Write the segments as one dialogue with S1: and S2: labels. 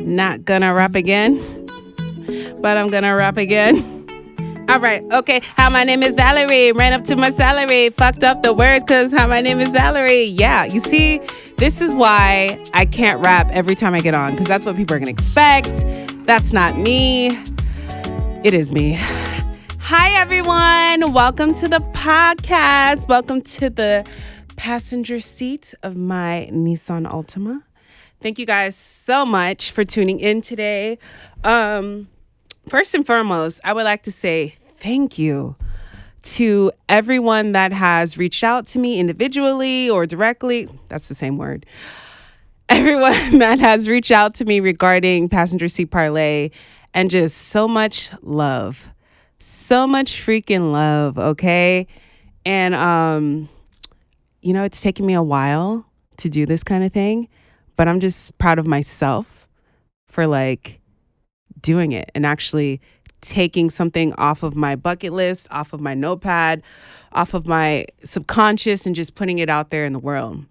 S1: Not gonna rap again, but I'm gonna rap again. All right, okay. Hi, my name is Valerie. Ran up to my salary. Fucked up the words because hi, my name is Valerie. Yeah, you see, this is why I can't rap every time I get on because that's what people are gonna expect. That's not me. It is me. Hi, everyone. Welcome to the podcast. Welcome to the passenger seat of my Nissan Altima. Thank you guys so much for tuning in today. First and foremost, I would like to say thank you to everyone that has reached out to me individually or directly. That's the same word. Everyone that has reached out to me regarding Passenger Seat Parlay and just so much love. So much freaking love, okay? And, it's taken me a while to do this kind of thing, but I'm just proud of myself for doing it and actually taking something off of my bucket list, off of my notepad, off of my subconscious and just putting it out there in the world.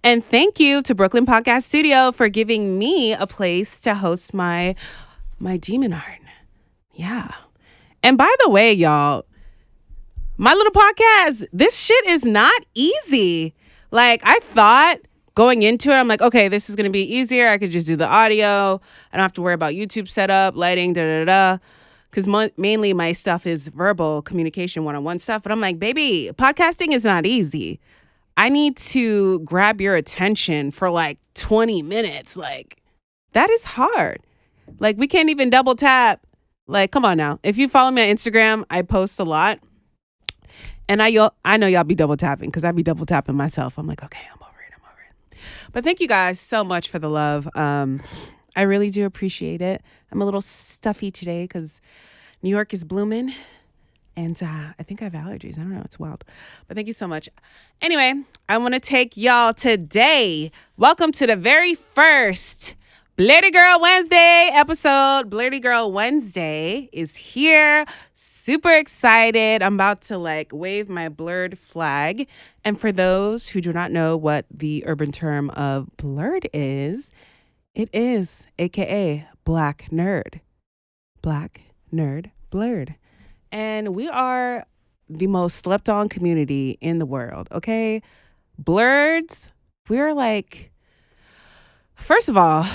S1: And thank you to Brooklyn Podcast Studio for giving me a place to host my demon art. Yeah. And by the way, y'all, my little podcast, this shit is not easy. I thought going into it, I'm like, okay, this is going to be easier. I could just do the audio. I don't have to worry about YouTube setup, lighting, da-da-da. Because mainly my stuff is verbal communication, one-on-one stuff. But I'm like, baby, podcasting is not easy. I need to grab your attention for 20 minutes. That is hard. We can't even double tap. Come on now. If you follow me on Instagram, I post a lot. And I know y'all be double tapping because I be double tapping myself. I'm like, okay, I'm over it. But thank you guys so much for the love. I really do appreciate it. I'm a little stuffy today because New York is blooming. And I think I have allergies. I don't know. It's wild. But thank you so much. Anyway, I want to take y'all today. Welcome to the very first Blerdy-Girl Wednesday episode. Blerdy-Girl Wednesday is here. Super excited. I'm about to wave my blurred flag. And for those who do not know what the urban term of blurred is, it is AKA Black Nerd. Black Nerd Blerd. And we are the most slept on community in the world, okay? Blerds, we're first of all,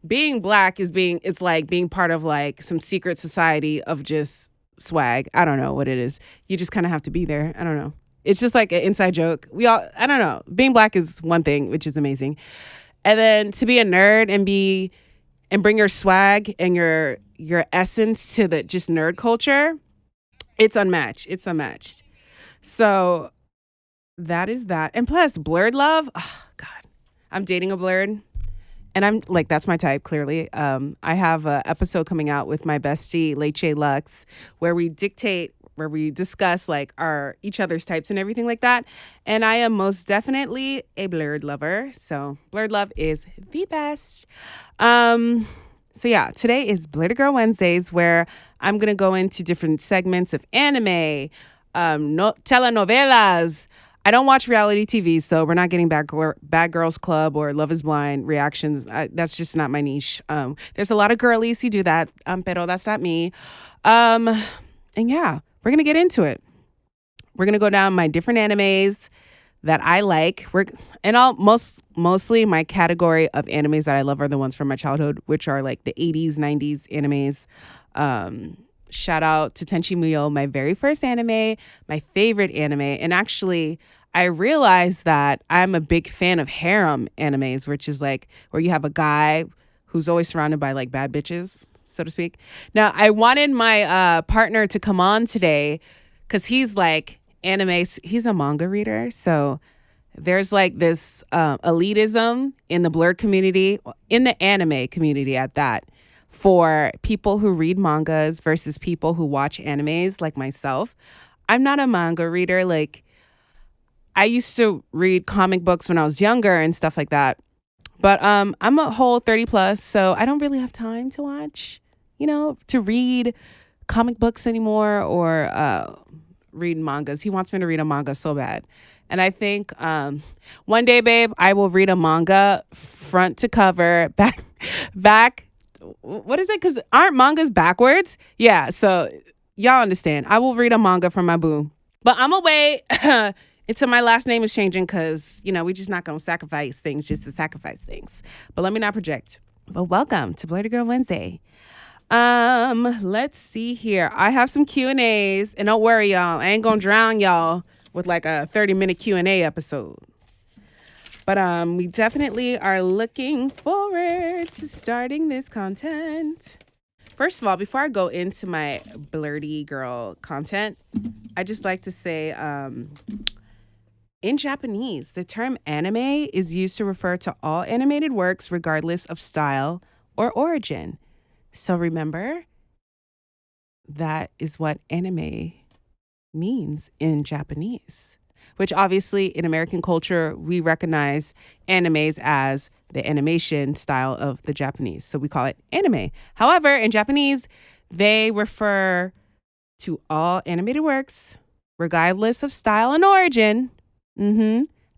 S1: being black it's like being part of some secret society of just swag. I don't know what it is. You just kind of have to be there. I don't know. It's just an inside joke. I don't know. Being black is one thing, which is amazing. And then to be a nerd and bring your swag and your essence to the just nerd culture, it's unmatched. It's unmatched. So that is that. And plus, Blerd love. Oh, God. I'm dating a Blerd. And I'm that's my type, clearly. I have an episode coming out with my bestie, Leche Lux, where we discuss our each other's types and everything like that. And I am most definitely a Blerd lover. So Blerd love is the best. So yeah, today is Blerdy-Girl Wednesdays, where I'm going to go into different segments of anime, telenovelas. I don't watch reality TV, so we're not getting Bad Girls Club or Love is Blind reactions. That's just not my niche. There's a lot of girlies who do that, pero that's not me. And yeah, we're going to get into it. We're going to go down my different animes that I like. Mostly my category of animes that I love are the ones from my childhood, which are the 80s, 90s animes. Shout out to Tenchi Muyo, my very first anime, my favorite anime. And actually, I realized that I'm a big fan of harem animes, which is where you have a guy who's always surrounded by bad bitches, so to speak. Now, I wanted my partner to come on today because he's anime. He's a manga reader. So there's this elitism in the Blerd community, in the anime community at that, for people who read mangas versus people who watch animes like myself. I'm not a manga reader. I used to read comic books when I was younger and stuff like that. But I'm a whole 30 plus, so I don't really have time to watch, to read comic books anymore or read mangas. He wants me to read a manga so bad. And I think one day, babe, I will read a manga front to cover, back. What is it? Because aren't mangas backwards? Yeah. So y'all understand. I will read a manga from my boo. But I'm away until my last name is changing because, we just not going to sacrifice things just to sacrifice things. But let me not project. But welcome to Blerdy-Girl Wednesday. Let's see here. I have some Q&As, and don't worry, y'all. I ain't going to drown y'all with like a 30-minute Q&A episode. But we definitely are looking forward to starting this content. First of all, before I go into my Blerdy-Girl content, I just like to say, in Japanese, the term anime is used to refer to all animated works regardless of style or origin. So remember, that is what anime means in Japanese, which obviously in American culture, we recognize animes as the animation style of the Japanese. So we call it anime. However, in Japanese, they refer to all animated works, regardless of style and origin,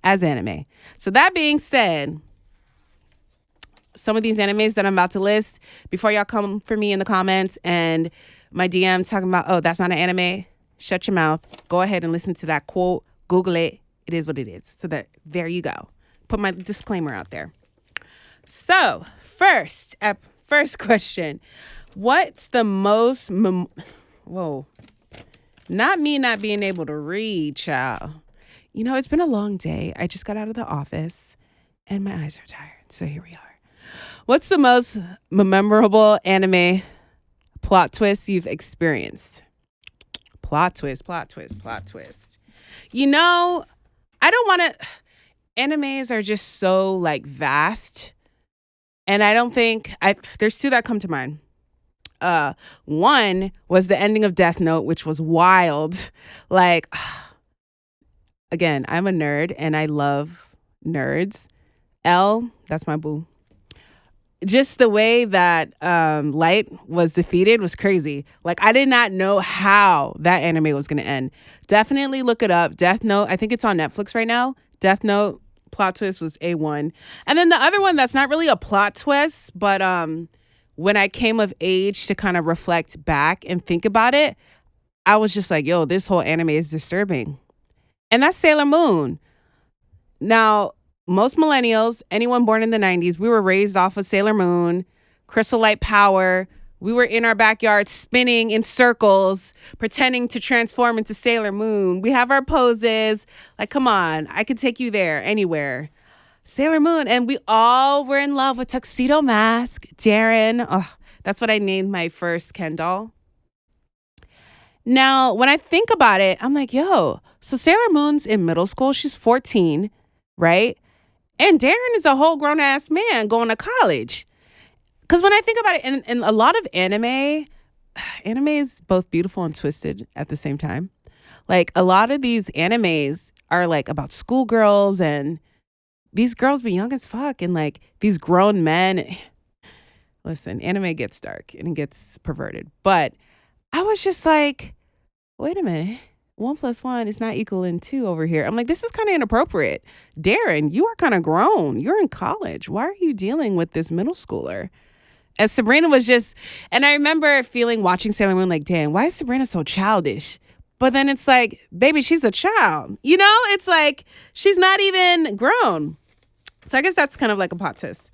S1: as anime. So that being said, some of these animes that I'm about to list, before y'all come for me in the comments and my DMs talking about, oh, that's not an anime, shut your mouth. Go ahead and listen to that quote. Google it. It is what it is. So that there you go. Put my disclaimer out there. So first question. What's the most... Whoa. Not me not being able to read, child. It's been a long day. I just got out of the office and my eyes are tired. So here we are. What's the most memorable anime plot twist you've experienced? Plot twist. I don't want to... Animes are just so like vast. And I don't think... there's two that come to mind. One was the ending of Death Note, which was wild. Like, again, I'm a nerd and I love nerds. That's my boo. Just the way that Light was defeated was crazy. Like, I did not know how that anime was going to end. Definitely look it up. Death Note, I think it's on Netflix right now. Death Note plot twist was A1. And then the other one that's not really a plot twist, but when I came of age to kind of reflect back and think about it, I was just like, yo, this whole anime is disturbing. And that's Sailor Moon. Now, most millennials, anyone born in the 90s, we were raised off of Sailor Moon, Crystal Light Power. We were in our backyard spinning in circles, pretending to transform into Sailor Moon. We have our poses. Like, come on, I could take you there, anywhere. Sailor Moon. And we all were in love with Tuxedo Mask, Darren. Oh, that's what I named my first Ken doll. Now, when I think about it, I'm like, yo, so Sailor Moon's in middle school. She's 14, right? And Darren is a whole grown-ass man going to college. Because when I think about it, in a lot of anime is both beautiful and twisted at the same time. Like, a lot of these animes are, like, about schoolgirls, and these girls be young as fuck, and, like, these grown men. Listen, anime gets dark, and it gets perverted. But I was just like, wait a minute. 1 + 1 is not equaling 2 over here. I'm like, this is kind of inappropriate. Darren, you are kind of grown. You're in college. Why are you dealing with this middle schooler? And Sabrina was just, and I remember watching Sailor Moon like, damn, why is Sabrina so childish? But then it's like, baby, she's a child. It's like, she's not even grown. So I guess that's kind of like a plot twist.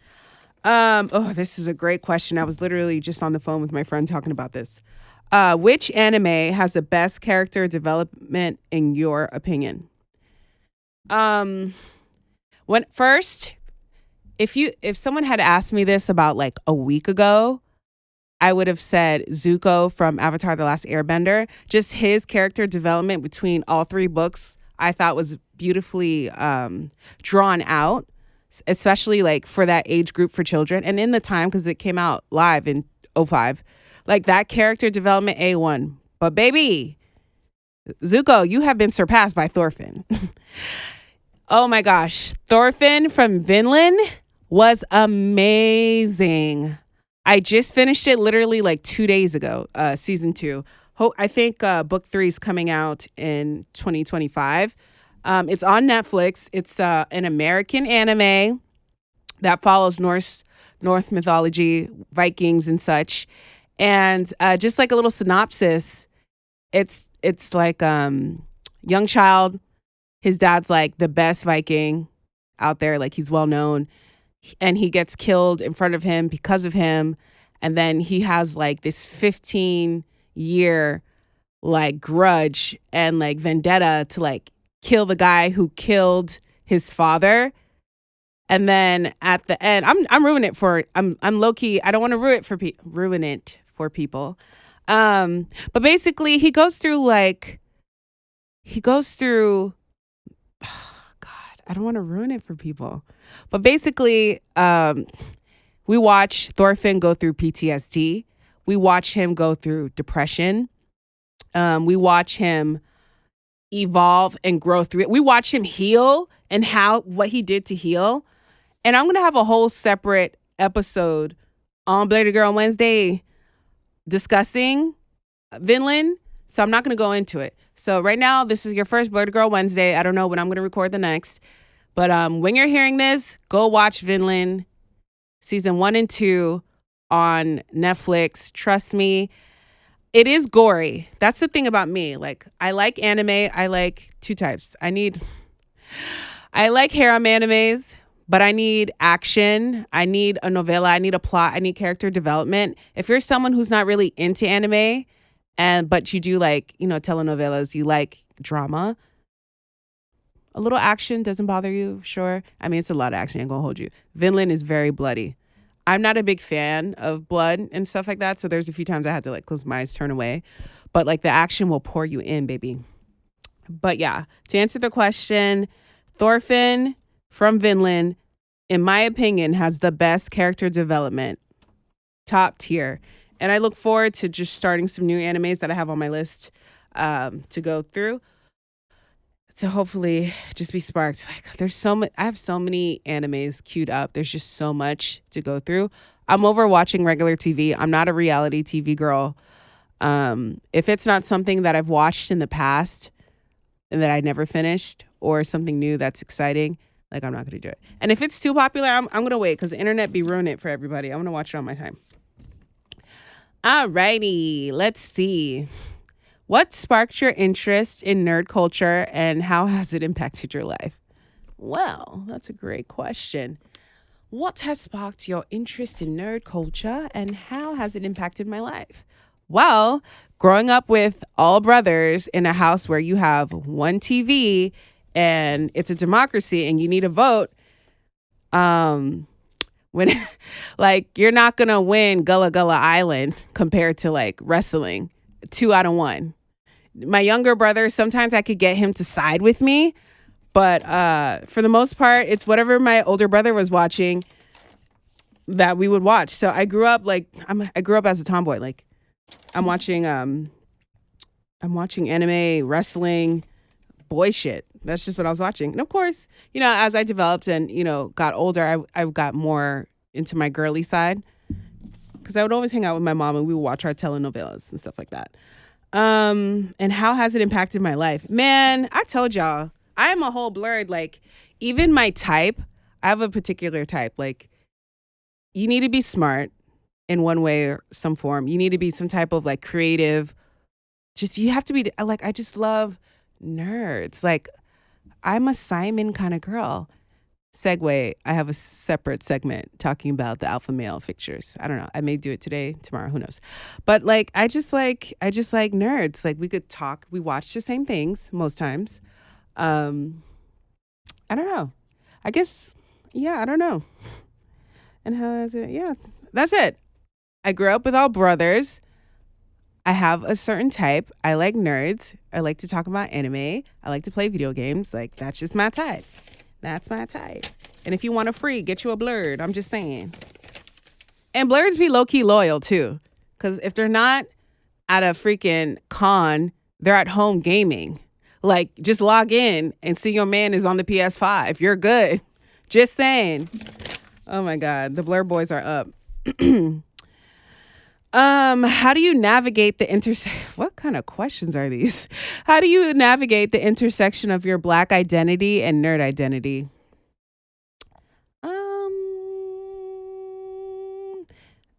S1: This is a great question. I was literally just on the phone with my friend talking about this. Which anime has the best character development in your opinion? If someone had asked me this about like a week ago, I would have said Zuko from Avatar: The Last Airbender. Just his character development between all three books, I thought was beautifully drawn out, especially like for that age group for children. And in the time, because it came out live in 2005. Like that character development, A1. But baby, Zuko, you have been surpassed by Thorfinn. Oh my gosh. Thorfinn from Vinland was amazing. I just finished it literally like 2 days ago, season 2. I think book 3 is coming out in 2025. It's on Netflix. It's an American anime that follows Norse North mythology, Vikings and such. And just like a little synopsis, it's like young child. His dad's like the best Viking out there, like he's well known, and he gets killed in front of him because of him. And then he has like this 15-year like grudge and like vendetta to like kill the guy who killed his father. And then at the end, I'm ruining it for I'm low key. I don't want to ruin it for people. But basically, he goes through God, I don't want to ruin it for people. But basically, we watch Thorfinn go through PTSD. We watch him go through depression. We watch him evolve and grow through it. We watch him heal and what he did to heal. And I'm going to have a whole separate episode on Blerdy-Girl Wednesday discussing Vinland. So I'm not going to go into it. So right now, this is your first Blerdy-Girl Wednesday. I don't know when I'm going to record the next. But when you're hearing this, go watch Vinland season 1 and 2 on Netflix. Trust me, it is gory. That's the thing about me. Like, I like anime. I like two types. I like harem animes, but I need action. I need a novella. I need a plot. I need character development. If you're someone who's not really into anime, but you do like, telenovelas, you like drama, a little action doesn't bother you, sure. I mean, it's a lot of action. I ain't gonna hold you. Vinland is very bloody. I'm not a big fan of blood and stuff like that, so there's a few times I had to like close my eyes, turn away. But like the action will pour you in, baby. But yeah, to answer the question, Thorfinn from Vinland, in my opinion, has the best character development. Top tier. And I look forward to just starting some new animes that I have on my list to go through, to hopefully just be sparked. Like, I have so many animes queued up. There's just so much to go through. I'm over watching regular TV. I'm not a reality TV girl. If it's not something that I've watched in the past and that I never finished, or something new that's exciting, like, I'm not going to do it. And if it's too popular, I'm going to wait, because the internet be ruining it for everybody. I'm going to watch it on my time. Alrighty, let's see. What sparked your interest in nerd culture, and how has it impacted your life? Well, that's a great question. What has sparked your interest in nerd culture, and how has it impacted my life? Well, growing up with all brothers in a house where you have one TV and it's a democracy and you need a vote, when like, you're not gonna win Gullah Gullah Island compared to like wrestling 2 out of 1. My younger brother, sometimes I could get him to side with me, but for the most part, it's whatever my older brother was watching that we would watch. So I grew up I grew up as a tomboy. Like, I'm watching anime, wrestling, boy shit. That's just what I was watching. And of course, as I developed and, got older, I got more into my girly side, because I would always hang out with my mom and we would watch our telenovelas and stuff like that. And how has it impacted my life? Man, I told y'all, I am a whole blerd. Like, even my type, I have a particular type. Like, you need to be smart in one way or some form. You need to be some type of like creative. You have to be like, I just love nerds. Like, I'm a Simon kind of girl. Segue, I have a separate segment talking about the alpha male fixtures. I don't know. I may do it today, tomorrow, who knows. But like, I just like nerds. Like, we could talk, we watch the same things most times. I don't know. I guess, yeah, I don't know. And how is it? Yeah, that's it. I grew up with all brothers. I have a certain type. I like nerds. I like to talk about anime. I like to play video games. Like, that's just my type. That's my type. And if you want a free, get you a Blerd. I'm just saying. And Blerds be low-key loyal, too. Because if they're not at a freaking con, they're at home gaming. Like, just log in and see your man is on the PS5. You're good. Just saying. Oh, my God. The Blerd boys are up. How do you navigate the what kind of questions are these? How do you navigate the intersection of your Black identity and nerd identity?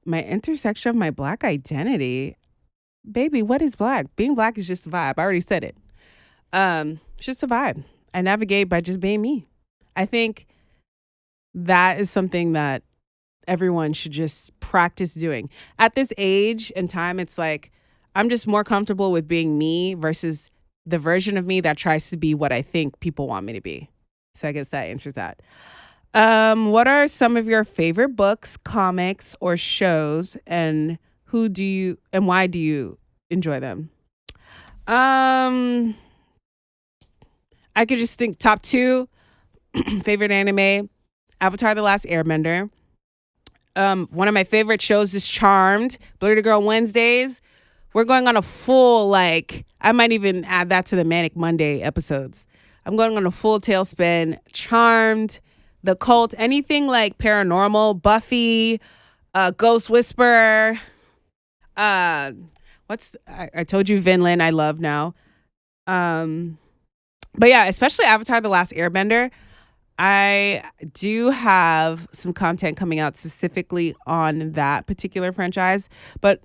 S1: My intersection of my Black identity. Baby, what is Black? Being Black is just a vibe. I already said it. It's just a vibe. I navigate by just being me. I think that is something that everyone should just practice doing. At this age and time, it's like I'm just more comfortable with being me versus the version of me that tries to be what I think people want me to be. So I guess that answers that. What are some of your favorite books, comics, or shows, and why do you enjoy them? Um, I could just think top two favorite anime: Avatar: The Last Airbender. One of my favorite shows is Charmed, Blerdy-Girl Wednesdays. We're going on a full, I might even add that to the Manic Monday episodes. I'm going on a full tailspin. Charmed, The Cult, anything like paranormal, Buffy, Ghost Whisperer. I told you Vinland I love now. But yeah, especially Avatar: The Last Airbender. I do have some content coming out specifically on that particular franchise, but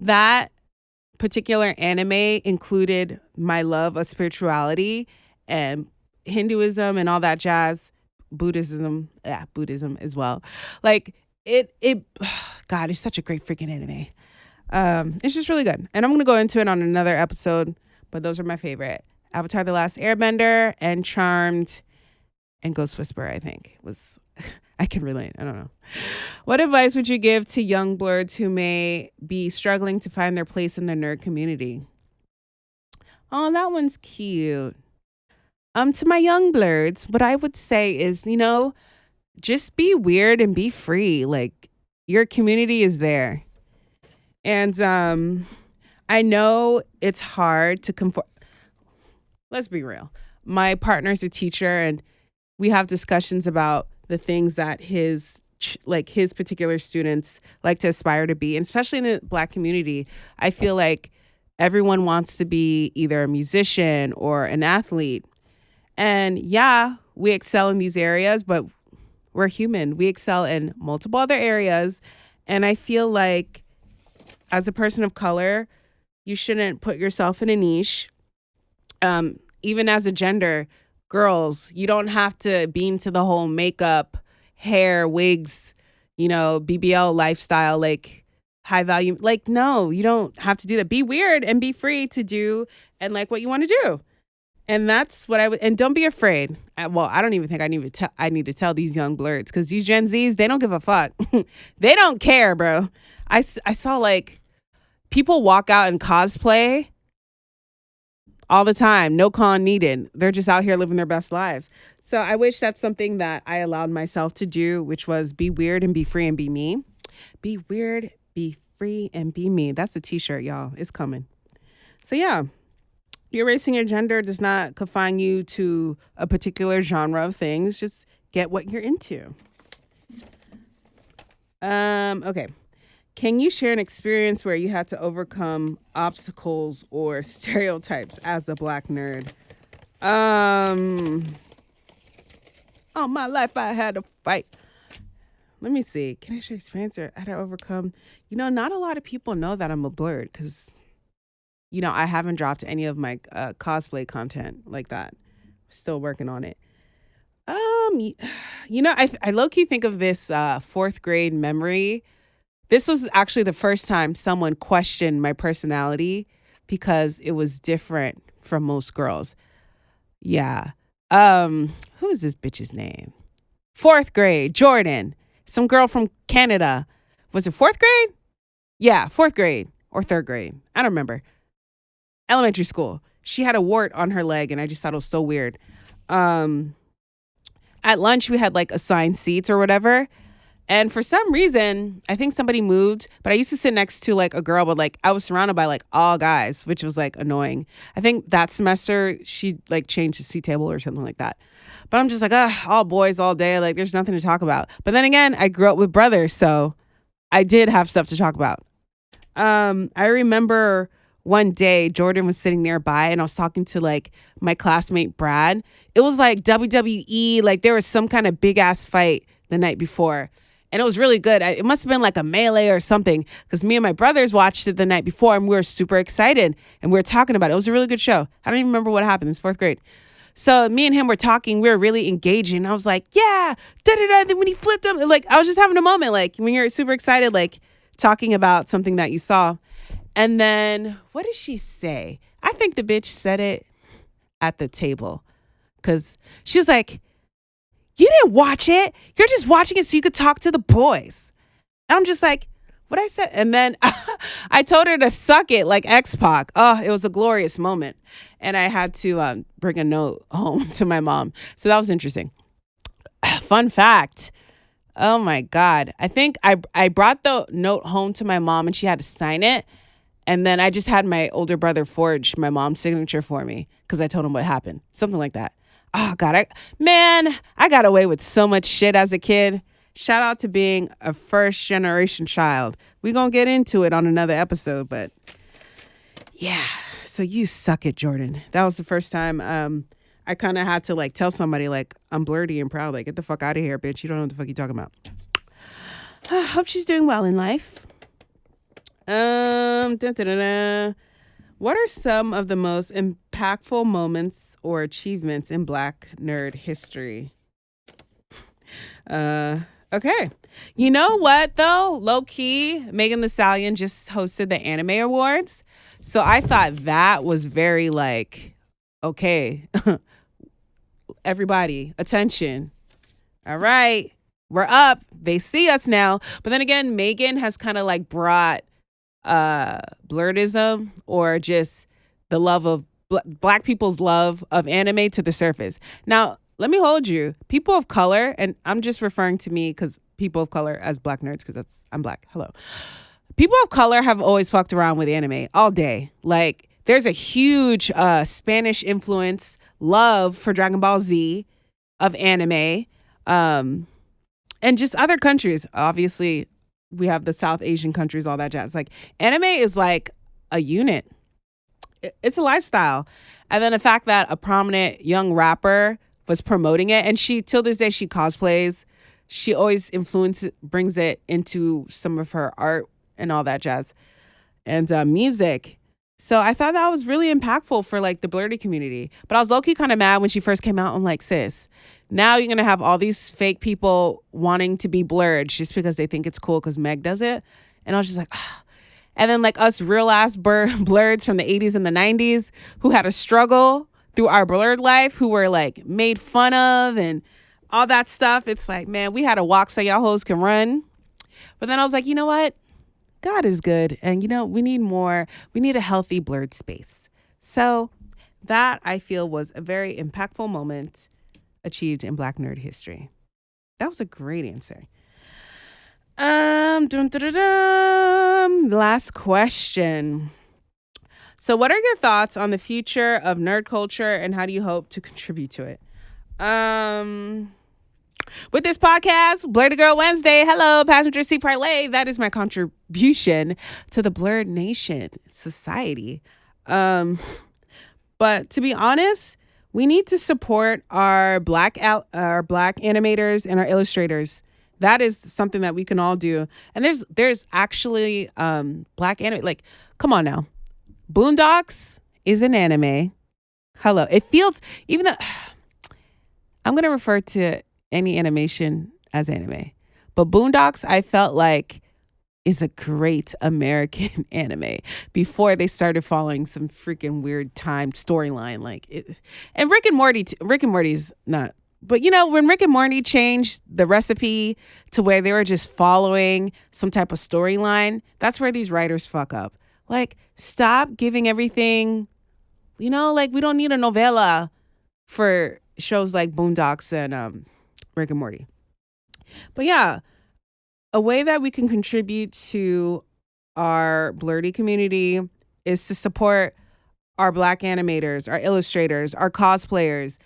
S1: that particular anime included my love of spirituality and Hinduism and all that jazz, Buddhism as well. Like it God, it's such a great freaking anime. It's just really good. And I'm going to go into it on another episode, but those are my favorite. Avatar: The Last Airbender and Charmed and Ghost Whisperer, I think, was I can relate. I don't know. What advice would you give to young blerds who may be struggling to find their place in the nerd community? Oh, that one's cute. To my young blerds, what I would say is, just be weird and be free. Like, your community is there. And I know it's hard to conform. Let's be real. My partner's a teacher, and we have discussions about the things that his particular students like to aspire to be, and especially in the Black community. I feel like everyone wants to be either a musician or an athlete. And yeah, we excel in these areas, but we're human. We excel in multiple other areas. And I feel like as a person of color, you shouldn't put yourself in a niche. Even as a gender, girls, you don't have to be into the whole makeup, hair, wigs, BBL lifestyle, like high value. Like, no, you don't have to do that. Be weird and be free to do and like what you want to do. And that's what I would, and don't be afraid. Well, I don't even think I need to tell these young blerds, because these Gen Zs, they don't give a fuck. They don't care, bro. I saw like people walk out in cosplay all the time. No con needed. They're just out here living their best lives. So I wish that's something that I allowed myself to do, which was be weird and be free and be me. Be weird, be free, and be me. That's a t-shirt, y'all. It's coming. So yeah, erasing your gender does not confine you to a particular genre of things. Just get what you're into. Okay. Can you share an experience where you had to overcome obstacles or stereotypes as a Black nerd? All my life I had to fight. Let me see. Can I share experience or had to overcome? Not a lot of people know that I'm a blerd because, I haven't dropped any of my cosplay content like that. Still working on it. I low-key think of this fourth grade memory. This was actually the first time someone questioned my personality because it was different from most girls. Yeah. Who is this bitch's name? Fourth grade, Jordan. Some girl from Canada. Was it fourth grade? Yeah, fourth grade or third grade. I don't remember. Elementary school. She had a wart on her leg, and I just thought it was so weird. At lunch, we had like assigned seats or whatever. And for some reason, I think somebody moved, but I used to sit next to like a girl, but like I was surrounded by like all guys, which was like annoying. I think that semester she like changed the seat table or something like that. But I'm just like, all boys all day. Like there's nothing to talk about. But then again, I grew up with brothers, so I did have stuff to talk about. I remember one day Jordan was sitting nearby and I was talking to like my classmate Brad. It was like WWE, like there was some kind of big ass fight the night before. And it was really good. It must have been like a melee or something because me and my brothers watched it the night before and we were super excited and we were talking about it. It was a really good show. I don't even remember what happened. It's fourth grade. So me and him were talking. We were really engaging. I was like, yeah, da-da-da. Then when he flipped him, like I was just having a moment, like when you're super excited, like talking about something that you saw. And then what did she say? I think the bitch said it at the table because she was like, you didn't watch it. You're just watching it so you could talk to the boys. And I'm just like, what I said? And then I told her to suck it like X-Pac. Oh, it was a glorious moment. And I had to bring a note home to my mom. So that was interesting. Fun fact. Oh my God. I think I brought the note home to my mom and she had to sign it. And then I just had my older brother forge my mom's signature for me because I told him what happened. Something like that. Oh God, I got away with so much shit as a kid. Shout out to being a first generation child. We gonna get into it on another episode, but yeah. So you suck it, Jordan. That was the first time I kind of had to like tell somebody like I'm blerdy and proud. Like get the fuck out of here, bitch. You don't know what the fuck you talking about. Hope she's doing well in life. What are some of the most impactful moments or achievements in Black nerd history? Okay. You know what, though? Low key, Megan Thee Stallion just hosted the Anime Awards. So I thought that was very like, okay, everybody, attention. All right, we're up. They see us now. But then again, Megan has kind of like brought blerdism or just the love of Black people's love of anime to the surface. Now, let me hold you. People of color, and I'm just referring to me because people of color as Black nerds because I'm Black. Hello. People of color have always fucked around with anime all day. Like, there's a huge Spanish influence, love for Dragon Ball Z of anime, and just other countries. Obviously, we have the South Asian countries, all that jazz. Like anime is like a unit. It's a lifestyle. And then the fact that a prominent young rapper was promoting it and she, till this day, she cosplays. She always brings it into some of her art and all that jazz and music. So I thought that was really impactful for like the Blerdy community. But I was low-key kind of mad when she first came out. I'm like, sis, now you're going to have all these fake people wanting to be Blerd just because they think it's cool because Meg does it. And I was just like, ah. And then like us real ass Blerds from the 80s and the 90s who had a struggle through our Blerd life, who were like made fun of and all that stuff. It's like, man, we had to walk so y'all hoes can run. But then I was like, you know what? God is good. And, you know, we need more. We need a healthy Blerd space. So that I feel was a very impactful moment achieved in Black nerd history. That was a great answer. Last question. So what are your thoughts on the future of nerd culture and how do you hope to contribute to it? With this podcast, Blerdy-Girl Wednesday, hello, passenger seat parlay. That is my contribution to the Blerd Nation society. But to be honest, we need to support our black animators and our illustrators. That is something that we can all do. And there's actually black anime. Like, come on now, Boondocks is an anime. Hello, it feels even though I'm gonna refer to any animation as anime, but Boondocks I felt like is a great American anime before they started following some freaking weird timed storyline like it. And Rick and Morty's not, but you know, when Rick and Morty changed the recipe to where they were just following some type of storyline, that's where these writers fuck up. Like, stop giving everything, you know, like we don't need a novella for shows like Boondocks and Rick and Morty. But yeah, a way that we can contribute to our Blerdy community is to support our black animators, our illustrators, our cosplayers.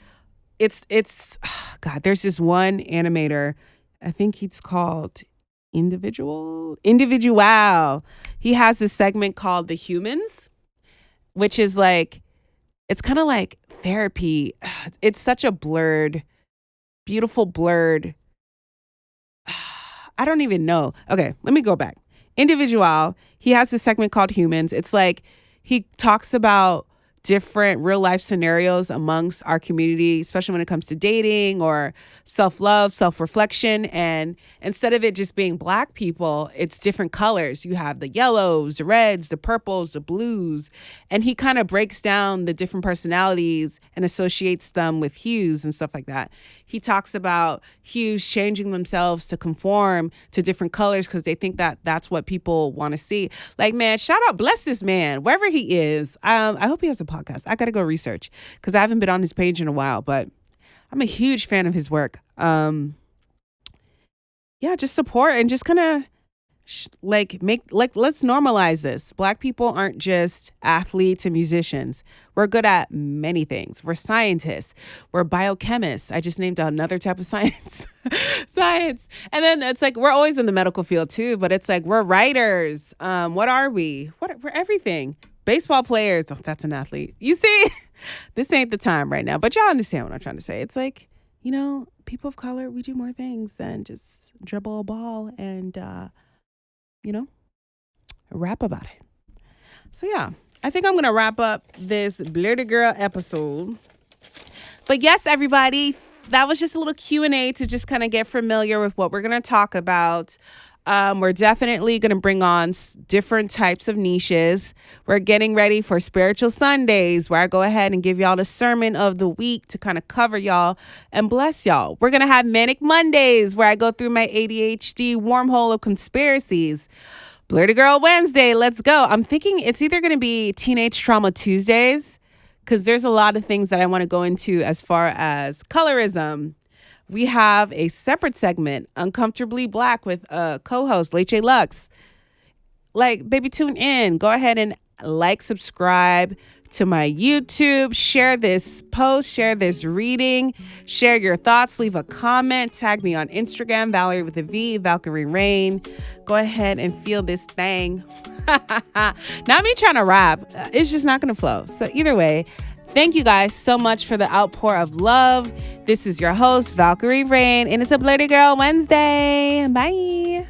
S1: It's God, there's this one animator, I think he's called Individual. He has this segment called The Humans, which is like, it's kind of like therapy. It's such a blurred, beautiful blurred. I don't even know. Okay, let me go back. Individual, he has this segment called Humans. It's like he talks about different real life scenarios amongst our community, especially when it comes to dating or self-love, self-reflection. And instead of it just being Black people, it's different colors. You have the yellows, the reds, the purples, the blues. And he kind of breaks down the different personalities and associates them with hues and stuff like that. He talks about hues changing themselves to conform to different colors because they think that that's what people want to see. Like, man, shout out, bless this man, wherever he is. I hope he has a podcast. I got to go research because I haven't been on his page in a while, but I'm a huge fan of his work. Just support and just kind of let's normalize this. Black people aren't just athletes and musicians. We're good at many things. We're scientists. We're biochemists. I just named another type of science. Science. And then it's like we're always in the medical field too, but it's like we're writers. What are we? We're everything. Baseball players. Oh, that's an athlete. You see, this ain't the time right now, but y'all understand what I'm trying to say. It's like, people of color, we do more things than just dribble a ball and, rap about it. So yeah, I think I'm going to wrap up this Blerdy-Girl episode. But yes, everybody, that was just a little Q&A to just kind of get familiar with what we're going to talk about. We're definitely going to bring on different types of niches. We're getting ready for Spiritual Sundays, where I go ahead and give y'all the sermon of the week to kind of cover y'all and bless y'all. We're going to have Manic Mondays, where I go through my ADHD wormhole of conspiracies. Blerdy-Girl Wednesday, let's go. I'm thinking it's either going to be Teenage Trauma Tuesdays, because there's a lot of things that I want to go into as far as colorism. We have a separate segment, Uncomfortably Black, with co-host Leche Lux. Baby, tune in. Go ahead and subscribe to my YouTube. Share this post. Share this reading. Share your thoughts. Leave a comment. Tag me on Instagram, Valerie with a V, Valkyrie Rain. Go ahead and feel this thing. Not me trying to rap. It's just not going to flow. So either way, thank you guys so much for the outpour of love. This is your host, Valkyrie Rain, and it's a Blerdy-Girl Wednesday. Bye.